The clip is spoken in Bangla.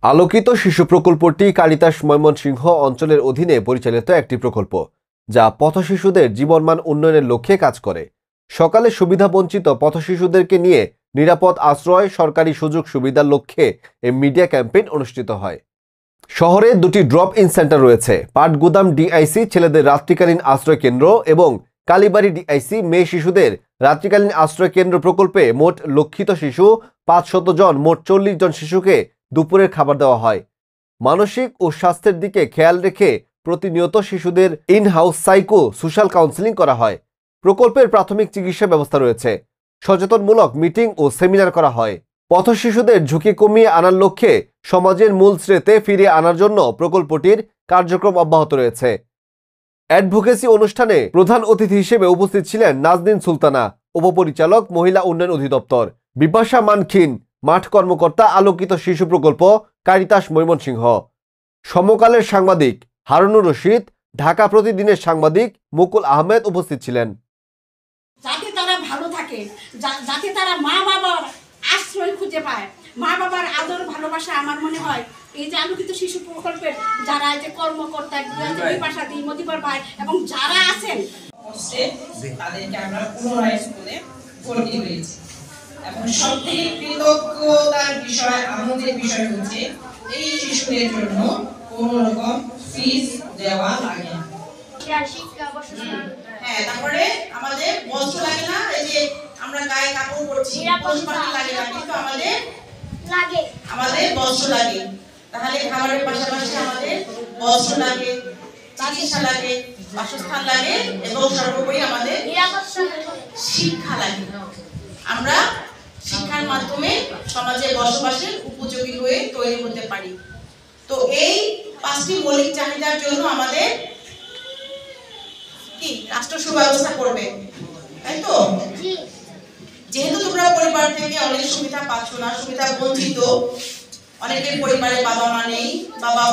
আলোকিত শিশু প্রকল্পটি কালিতাস ময়মনসিংহ অঞ্চলের অধীনে পরিচালিত একটি প্রকল্প, যা পথশিশুদের জীবনমান উন্নয়নের লক্ষ্যে কাজ করে। সকালে সুবিধাবঞ্চিত পথশিশুদেরকে নিয়ে নিরাপদ আশ্রয়, সরকারি সুযোগ সুবিধার লক্ষ্যে এই মিডিয়া ক্যাম্পেইন অনুষ্ঠিত হয়। শহরে দুটি ড্রপ ইন সেন্টার রয়েছে: পাটগুদাম ডিআইসি ছেলেদের রাত্রিকালীন আশ্রয় কেন্দ্র এবং কালীবাড়ি ডিআইসি মেয়ে শিশুদের রাত্রিকালীন আশ্রয় কেন্দ্র। প্রকল্পে মোট লক্ষিত শিশু 500 জন, মোট 40 জন শিশুকে দুপুরের খাবার দেওয়া হয়। মানসিক ও স্বাস্থ্যের দিকে খেয়াল রেখে প্রতিনিয়ত শিশুদের in house psycho social counselling করা হয়। প্রকল্পের প্রাথমিক চিকিৎসা ব্যবস্থা রয়েছে। সচেতনমূলক মিটিং ও সেমিনার করা হয়। পথশিশুদের ঝুঁকি কমিয়ে আনার লক্ষ্যে সমাজের মূল স্রোতে ফিরিয়ে আনার জন্য প্রকল্পটির কার্যক্রম অব্যাহত রয়েছে। অ্যাডভোকেসি অনুষ্ঠানে প্রধান অতিথি হিসেবে উপস্থিত ছিলেন নাজনীন সুলতানা, উপপরিচালক, মহিলা উন্নয়ন অধিদপ্তর; বিপাশা মানখিন, মাঠ কর্মকর্তা, আলোকিত শিশু প্রকল্প, কালিতাস ময়মনসিংহ; সমকালের সাংবাদিক হারুনুর রশিদ, ঢাকা প্রতিদিনের সাংবাদিক মুকুল আহমেদ উপস্থিত ছিলেন। যাতে তারা ভালো থাকে, যাতে তারা মা বাবার আশ্রয় খুঁজে পায়, মা বাবার আদর ভালোবাসা। আমার মনে হয় এই যে আলোকিত শিশু প্রকল্পের যারা এই যে কর্মকর্তা, বিপাশা দি, মদিবর ভাই এবং যারা আছেন, তাদেরকে আমরা পুনরায় স্কুলে ভর্তি হয়েছি। এবং সবথেকে কৃতজ্ঞতার বিষয়, আমাদের বিষয় হচ্ছে এই শিশুদের জন্য কোনো রকম ফিস দেওয়া লাগে না। হ্যাঁ, তারপরে আমাদের বস্ত্র লাগে না। এই যে আমরা গায়ে কাপড় পরছি, লাগে না, কিন্তু আমাদের বস্ত্র লাগে। তাহলে খাবারের পাশাপাশি আমাদের বস্ত্র লাগে, চিকিৎসা লাগে, বাসস্থান লাগে এবং সর্বোপরি আমাদের শিক্ষা লাগে। আমরা শিক্ষার মাধ্যমে সমাজে বসবাসের উপযোগী হয়ে তৈরি হতে পারি। তো এই 5টি মৌলিক চাহিদার জন্য আমাদের কি রাষ্ট্র সুব্যবস্থা করবে, তাই তো? যেহেতু তোমরা পরিবার থেকে অনেক সুবিধা পাচ্ছ না, সুবিধা বঞ্চিত, অনেকের পরিবারে বাবা মা নেই, বাবা